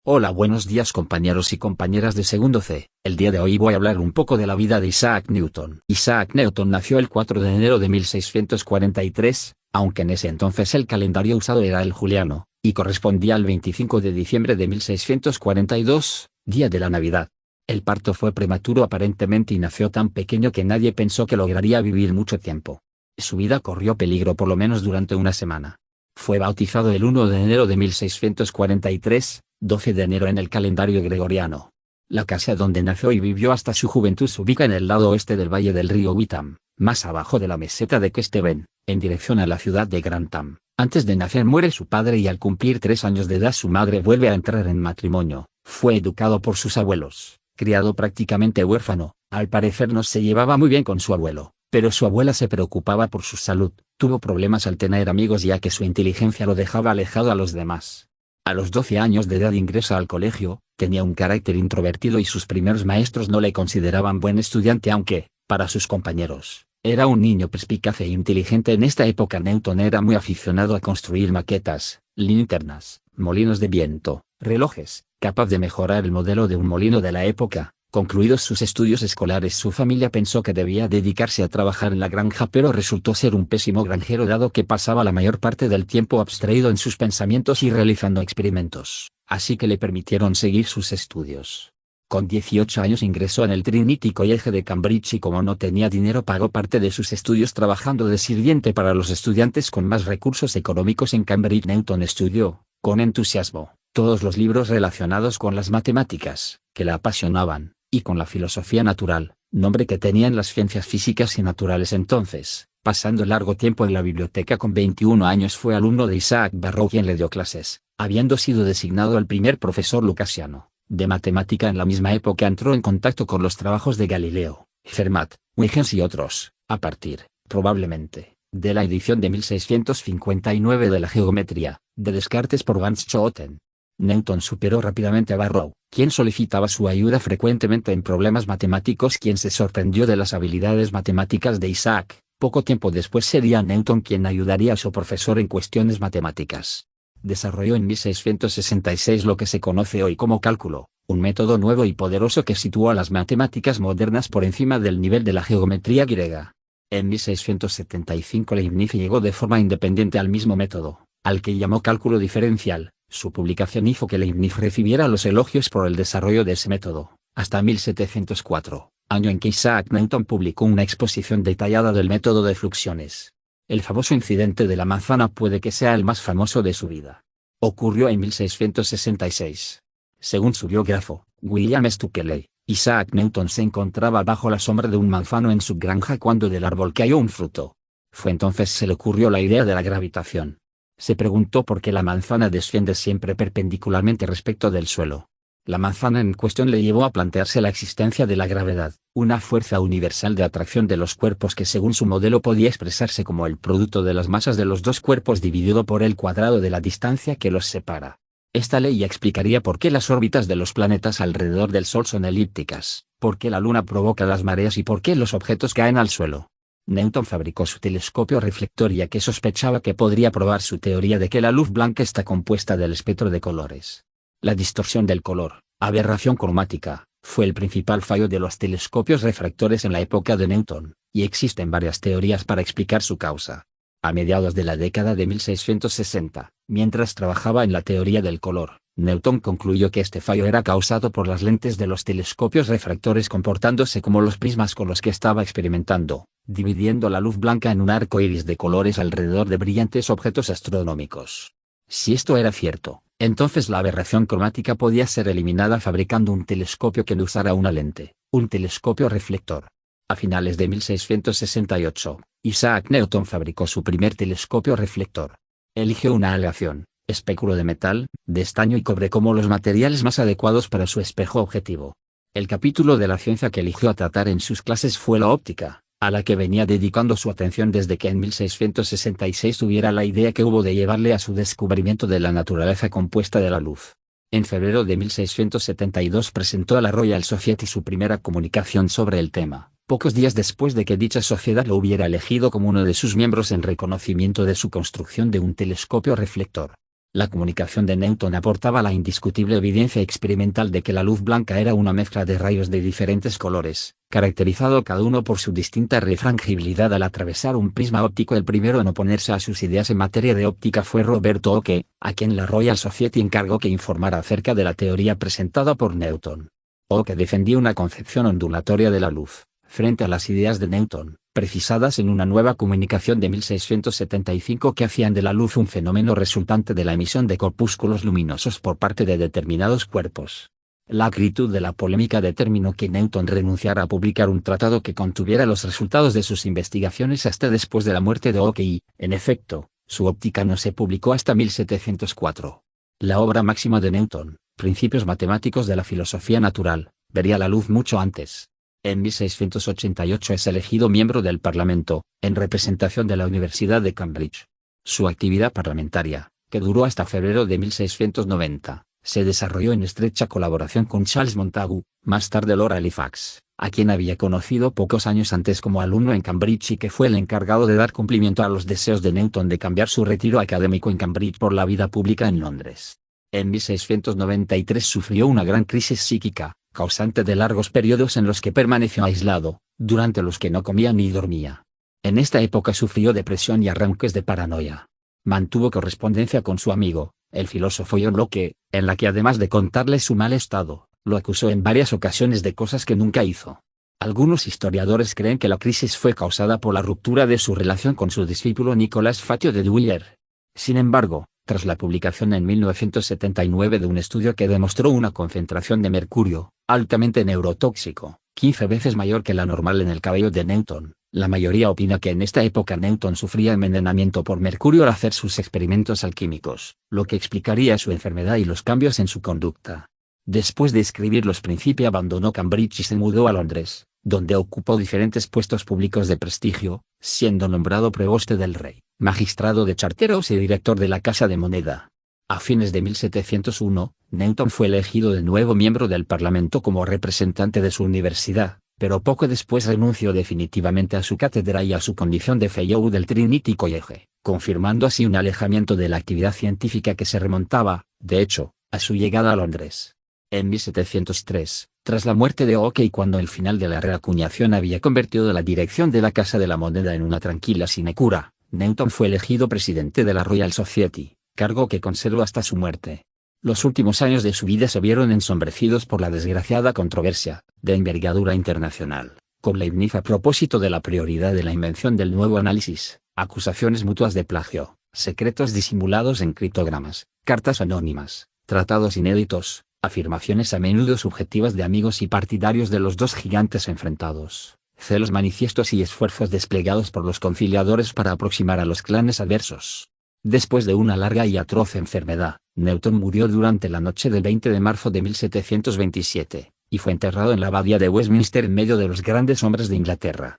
Hola, buenos días compañeros y compañeras de segundo C. El día de hoy voy a hablar un poco de la vida de Isaac Newton. Isaac Newton nació el 4 de enero de 1643, aunque en ese entonces el calendario usado era el juliano, y correspondía al 25 de diciembre de 1642, día de la Navidad. El parto fue prematuro aparentemente y nació tan pequeño que nadie pensó que lograría vivir mucho tiempo. Su vida corrió peligro por lo menos durante una semana. Fue bautizado el 1 de enero de 1643, 12 de enero en el calendario gregoriano. La casa donde nació y vivió hasta su juventud se ubica en el lado oeste del valle del río Witham, más abajo de la meseta de Kesteven, en dirección a la ciudad de Grantham. Antes de nacer muere su padre y al cumplir 3 años de edad su madre vuelve a entrar en matrimonio. Fue educado por sus abuelos, criado prácticamente huérfano. Al parecer no se llevaba muy bien con su abuelo, pero su abuela se preocupaba por su salud. Tuvo problemas al tener amigos ya que su inteligencia lo dejaba alejado a los demás. A los 12 años de edad ingresa al colegio. Tenía un carácter introvertido y sus primeros maestros no le consideraban buen estudiante aunque, para sus compañeros, era un niño perspicaz e inteligente. En esta época Newton era muy aficionado a construir maquetas, linternas, molinos de viento, relojes, capaz de mejorar el modelo de un molino de la época. Concluidos sus estudios escolares su familia pensó que debía dedicarse a trabajar en la granja pero resultó ser un pésimo granjero dado que pasaba la mayor parte del tiempo abstraído en sus pensamientos y realizando experimentos, así que le permitieron seguir sus estudios. Con 18 años ingresó en el Trinity College de Cambridge y como no tenía dinero pagó parte de sus estudios trabajando de sirviente para los estudiantes con más recursos económicos en Cambridge. Newton estudió, con entusiasmo, todos los libros relacionados con las matemáticas, que le apasionaban, y con la filosofía natural, nombre que tenían las ciencias físicas y naturales entonces. Pasando largo tiempo en la biblioteca con 21 años fue alumno de Isaac Barrow quien le dio clases, habiendo sido designado el primer profesor lucasiano de matemática en la misma época. Entró en contacto con los trabajos de Galileo, Fermat, Huygens y otros, a partir, probablemente, de la edición de 1659 de la Geometría, de Descartes por Van Schoten. Newton superó rápidamente a Barrow, quien solicitaba su ayuda frecuentemente en problemas matemáticos, quien se sorprendió de las habilidades matemáticas de Isaac. Poco tiempo después sería Newton quien ayudaría a su profesor en cuestiones matemáticas. Desarrolló en 1666 lo que se conoce hoy como cálculo, un método nuevo y poderoso que situó a las matemáticas modernas por encima del nivel de la geometría griega. En 1675 Leibniz llegó de forma independiente al mismo método, al que llamó cálculo diferencial. Su publicación hizo que Leibniz recibiera los elogios por el desarrollo de ese método, hasta 1704, año en que Isaac Newton publicó una exposición detallada del método de fluxiones. El famoso incidente de la manzana puede que sea el más famoso de su vida. Ocurrió en 1666. Según su biógrafo, William Stukeley, Isaac Newton se encontraba bajo la sombra de un manzano en su granja cuando del árbol cayó un fruto. Fue entonces se le ocurrió la idea de la gravitación. Se preguntó por qué la manzana desciende siempre perpendicularmente respecto del suelo. La manzana en cuestión le llevó a plantearse la existencia de la gravedad, una fuerza universal de atracción de los cuerpos que según su modelo podía expresarse como el producto de las masas de los dos cuerpos dividido por el cuadrado de la distancia que los separa. Esta ley explicaría por qué las órbitas de los planetas alrededor del Sol son elípticas, por qué la Luna provoca las mareas y por qué los objetos caen al suelo. Newton fabricó su telescopio reflector ya que sospechaba que podría probar su teoría de que la luz blanca está compuesta del espectro de colores. La distorsión del color, aberración cromática, fue el principal fallo de los telescopios refractores en la época de Newton, y existen varias teorías para explicar su causa. A mediados de la década de 1660, mientras trabajaba en la teoría del color, Newton concluyó que este fallo era causado por las lentes de los telescopios refractores comportándose como los prismas con los que estaba experimentando, dividiendo la luz blanca en un arco iris de colores alrededor de brillantes objetos astronómicos. Si esto era cierto, entonces la aberración cromática podía ser eliminada fabricando un telescopio que no usara una lente, un telescopio reflector. A finales de 1668, Isaac Newton fabricó su primer telescopio reflector. Eligió una aleación, espéculo de metal, de estaño y cobre como los materiales más adecuados para su espejo objetivo. El capítulo de la ciencia que eligió a tratar en sus clases fue la óptica, a la que venía dedicando su atención desde que en 1666 tuviera la idea que hubo de llevarle a su descubrimiento de la naturaleza compuesta de la luz. En febrero de 1672 presentó a la Royal Society su primera comunicación sobre el tema, pocos días después de que dicha sociedad lo hubiera elegido como uno de sus miembros en reconocimiento de su construcción de un telescopio reflector. La comunicación de Newton aportaba la indiscutible evidencia experimental de que la luz blanca era una mezcla de rayos de diferentes colores, caracterizado cada uno por su distinta refrangibilidad al atravesar un prisma óptico. El primero en oponerse a sus ideas en materia de óptica fue Roberto Oke, a quien la Royal Society encargó que informara acerca de la teoría presentada por Newton. Oke defendía una concepción ondulatoria de la luz, frente a las ideas de Newton, precisadas en una nueva comunicación de 1675 que hacían de la luz un fenómeno resultante de la emisión de corpúsculos luminosos por parte de determinados cuerpos. La acritud de la polémica determinó que Newton renunciara a publicar un tratado que contuviera los resultados de sus investigaciones hasta después de la muerte de Oke y, en efecto, su óptica no se publicó hasta 1704. La obra máxima de Newton, Principios matemáticos de la filosofía natural, vería la luz mucho antes. En 1688 es elegido miembro del Parlamento, en representación de la Universidad de Cambridge. Su actividad parlamentaria, que duró hasta febrero de 1690, se desarrolló en estrecha colaboración con Charles Montagu, más tarde Lord Halifax, a quien había conocido pocos años antes como alumno en Cambridge y que fue el encargado de dar cumplimiento a los deseos de Newton de cambiar su retiro académico en Cambridge por la vida pública en Londres. En 1693 sufrió una gran crisis psíquica, causante de largos periodos en los que permaneció aislado, durante los que no comía ni dormía. En esta época sufrió depresión y arranques de paranoia. Mantuvo correspondencia con su amigo, el filósofo John Locke, en la que además de contarle su mal estado, lo acusó en varias ocasiones de cosas que nunca hizo. Algunos historiadores creen que la crisis fue causada por la ruptura de su relación con su discípulo Nicolás Fatio de Dwyer. Sin embargo, tras la publicación en 1979 de un estudio que demostró una concentración de mercurio, altamente neurotóxico, 15 veces mayor que la normal en el cabello de Newton, la mayoría opina que en esta época Newton sufría envenenamiento por mercurio al hacer sus experimentos alquímicos, lo que explicaría su enfermedad y los cambios en su conducta. Después de escribir los Principia abandonó Cambridge y se mudó a Londres, donde ocupó diferentes puestos públicos de prestigio, siendo nombrado preboste del rey, magistrado de Charterhouse y director de la Casa de Moneda. A fines de 1701, Newton fue elegido de nuevo miembro del Parlamento como representante de su universidad, pero poco después renunció definitivamente a su cátedra y a su condición de Fellow del Trinity College, confirmando así un alejamiento de la actividad científica que se remontaba, de hecho, a su llegada a Londres. En 1703, tras la muerte de Oke y cuando el final de la reacuñación había convertido la dirección de la Casa de la Moneda en una tranquila sinecura, Newton fue elegido presidente de la Royal Society, cargo que conservó hasta su muerte. Los últimos años de su vida se vieron ensombrecidos por la desgraciada controversia, de envergadura internacional, con Leibniz a propósito de la prioridad de la invención del nuevo análisis, acusaciones mutuas de plagio, secretos disimulados en criptogramas, cartas anónimas, tratados inéditos, afirmaciones a menudo subjetivas de amigos y partidarios de los dos gigantes enfrentados, celos manifiestos y esfuerzos desplegados por los conciliadores para aproximar a los clanes adversos. Después de una larga y atroz enfermedad, Newton murió durante la noche del 20 de marzo de 1727, y fue enterrado en la abadía de Westminster en medio de los grandes hombres de Inglaterra.